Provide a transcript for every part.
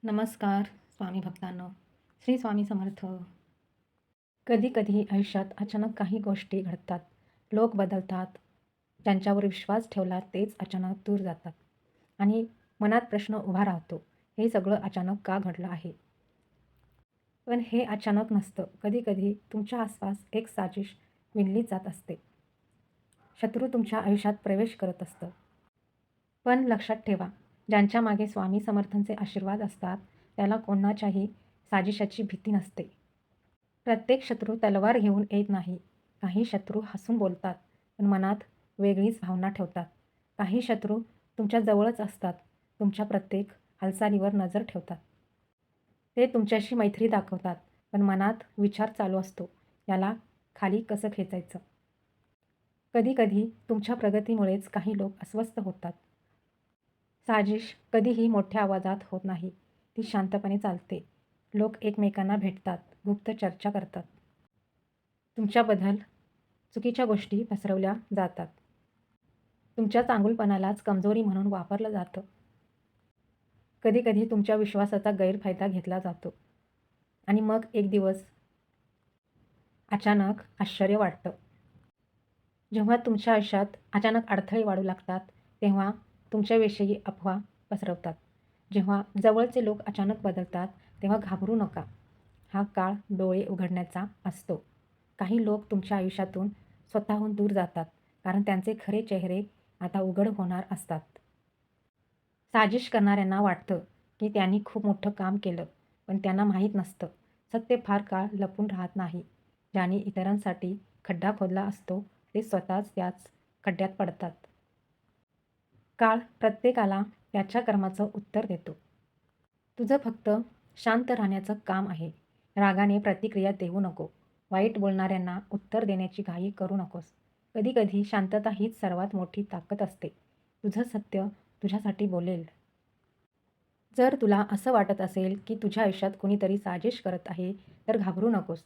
नमस्कार स्वामी भक्तांनो. श्री स्वामी समर्थ. कधी-कधी आयुष्यात अचानक काही गोष्टी घडतात. लोक बदलतात. ज्यांच्यावर विश्वास ठेवला तेच अचानक दूर जातात. आणि मनात प्रश्न उभा राहतो. हे सगळं अचानक का घडलं आहे? पण हे अचानक नसतं. कधी-कधी तुमच्या आसपास एक साजिश विणली जात असते. शत्रू तुमच्या आयुष्यात प्रवेश करत असतं. पण लक्षात ठेवा, ज्यांच्या मागे स्वामी समर्थांचे आशीर्वाद असतात, त्याला कोणाच्याही साजिशाची भीती नसते. प्रत्येक शत्रू तलवार घेऊन येत नाही. काही शत्रू हसून बोलतात, पण मनात वेगळीच भावना ठेवतात. काही शत्रू तुमच्या जवळच असतात, तुमच्या प्रत्येक हालचालीवर नजर ठेवतात. ते तुमच्याशी मैत्री दाखवतात, पण मनात विचार चालू असतो, याला खाली कसं खेचायचं. कधी-कधी तुमच्या प्रगतीमुळेच काही लोक अस्वस्थ होतात. साजिश कधीही मोठ्या आवाजात होत नाही. ती शांतपणे चालते. लोक एकमेकांना भेटतात, गुप्त चर्चा करतात. तुमच्याबद्दल चुकीच्या गोष्टी पसरवल्या जातात. तुमच्या चांगुलपणालाच कमजोरी म्हणून वापरलं जातं. कधी-कधी तुमच्या विश्वासाचा गैरफायदा घेतला जातो. आणि मग एक दिवस अचानक आश्चर्य वाटतं. जेव्हा तुमच्या आयुष्यात अचानक अडथळे वाढू लागतात, तेव्हा तुमच्याविषयी अफवा पसरवतात. जेव्हा जवळचे लोक अचानक बदलतात, तेव्हा घाबरू नका. हा काळ डोळे उघडण्याचा असतो. काही लोक तुमच्या आयुष्यातून स्वतःहून दूर जातात, कारण त्यांचे खरे चेहरे आता उघड होणार असतात. साजिश करणाऱ्यांना वाटतं की त्यांनी खूप मोठं काम केलं, पण त्यांना माहीत नसतं, सत्य फार काळ लपून राहत नाही. ज्यांनी इतरांसाठी खड्डा खोदला असतो, ते स्वतःच त्याच खड्ड्यात पडतात. काळ प्रत्येकाला त्याच्या कर्माचं उत्तर देतो. तुझं फक्त शांत राहण्याचं काम आहे. रागाने प्रतिक्रिया देऊ नको. वाईट बोलणाऱ्यांना उत्तर देण्याची घाई करू नकोस. कधीकधी शांतता हीच सर्वात मोठी ताकद असते. तुझं सत्य तुझ्यासाठी बोलेल. जर तुला असं वाटत असेल की तुझ्या आयुष्यात कुणीतरी साजिश करत आहे, तर घाबरू नकोस.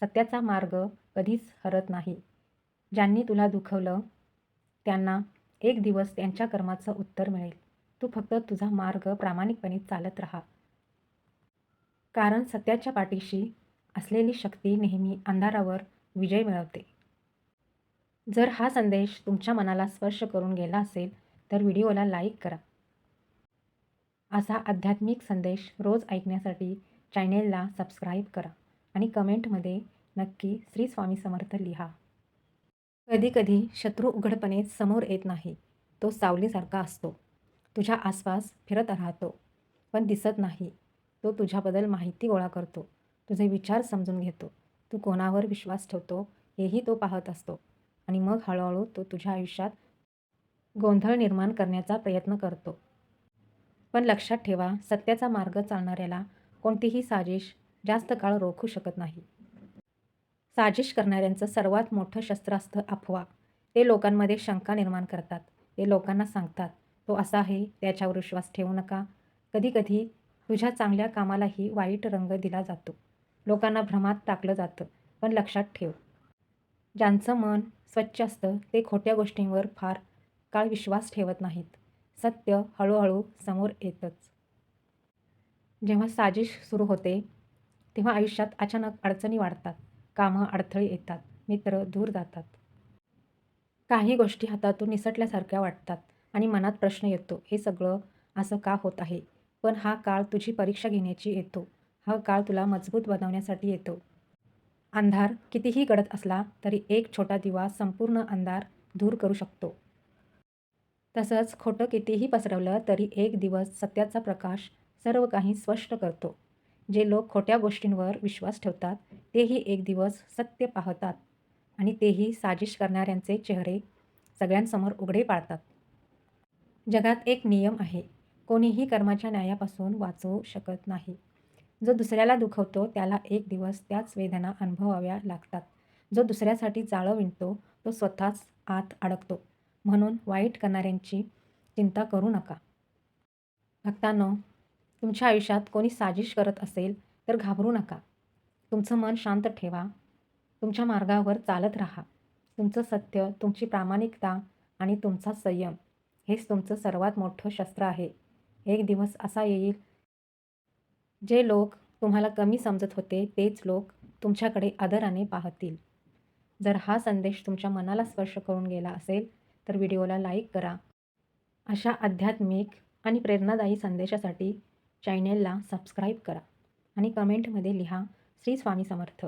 सत्याचा मार्ग कधीच हरत नाही. ज्यांनी तुला दुखवलं, त्यांना एक दिवस त्यांच्या कर्माचं उत्तर मिळेल. तू फक्त तुझा मार्ग प्रामाणिकपणे चालत राहा. कारण सत्याच्या पाठीशी असलेली शक्ती नेहमी अंधारावर विजय मिळवते. जर हा संदेश तुमच्या मनाला स्पर्श करून गेला असेल, तर व्हिडिओला लाईक करा. असा आध्यात्मिक संदेश रोज ऐकण्यासाठी चॅनेलला सबस्क्राईब करा आणि कमेंटमध्ये नक्की श्री स्वामी समर्थ लिहा. कधीकधी शत्रू उघडपणे समोर येत नाही. तो सावलीसारखा असतो. तुझ्या आसपास फिरत राहतो, पण दिसत नाही. तो तुझ्याबद्दल माहिती गोळा करतो. तुझे विचार समजून घेतो. तू कोणावर विश्वास ठेवतो हेही तो पाहत असतो. आणि मग हळूहळू तो तुझ्या आयुष्यात गोंधळ निर्माण करण्याचा प्रयत्न करतो. पण लक्षात ठेवा, सत्याचा मार्ग चालणाऱ्याला कोणतीही साजिश जास्त काळ रोखू शकत नाही. साजिश करणाऱ्यांचं सर्वात मोठं शस्त्र असतं अफवा. ते लोकांमध्ये शंका निर्माण करतात. ते लोकांना सांगतात, तो असा आहे, त्याच्यावर विश्वास ठेवू नका. कधीकधी तुझ्या चांगल्या कामालाही वाईट रंग दिला जातो. लोकांना भ्रमात टाकलं जातं. पण लक्षात ठेव, ज्यांचं मन स्वच्छ असतं ते खोट्या गोष्टींवर फार काळ विश्वास ठेवत नाहीत. सत्य हळूहळू समोर येतंच. जेव्हा साजिश सुरू होते, तेव्हा आयुष्यात अचानक अडचणी वाढतात. कामं अडथळे येतात. मित्र दूर जातात. काही गोष्टी हातातून निसटल्यासारख्या वाटतात आणि मनात प्रश्न येतो, हे सगळं असं का होत आहे? पण हा काळ तुझी परीक्षा घेण्याची येतो. हा काळ तुला मजबूत बनवण्यासाठी येतो. अंधार कितीही गडद असला तरी एक छोटा दिवा संपूर्ण अंधार दूर करू शकतो. तसंच खोटं कितीही पसरवलं तरी एक दिवस सत्याचा प्रकाश सर्व काही स्पष्ट करतो. जे लोक खोट्या गोष्टींवर विश्वास ठेवतात, तेही एक दिवस सत्य पाहतात आणि तेही साजिश करणाऱ्यांचे चेहरे सगळ्यांसमोर उघडे पाडतात. जगात एक नियम आहे, कोणीही कर्माच्या न्यायापासून वाचवू शकत नाही. जो दुसऱ्याला दुखवतो त्याला एक दिवस त्याच वेदना अनुभवाव्या लागतात. जो दुसऱ्यासाठी जाळं विणतो तो स्वतःच आत अडकतो. म्हणून वाईट करणाऱ्यांची चिंता करू नका. भक्तांनो, तुमच्या आयुष्यात कोणी साजिश करत असेल तर घाबरू नका. तुमचं मन शांत ठेवा. तुमच्या मार्गावर चालत राहा. तुमचं सत्य, तुमची प्रामाणिकता आणि तुमचा संयम हेच तुमचं सर्वात मोठं शस्त्र आहे. एक दिवस असा येईल जे लोक तुम्हाला कमी समजत होते तेच लोक तुमच्याकडे आदराने पाहतील. जर हा संदेश तुमच्या मनाला स्पर्श करून गेला असेल तर व्हिडिओला लाईक करा. अशा आध्यात्मिक आणि प्रेरणादायी संदेशासाठी चॅनेलला सबस्क्राईब करा आणि कमेंटमध्ये लिहा श्री स्वामी समर्थ.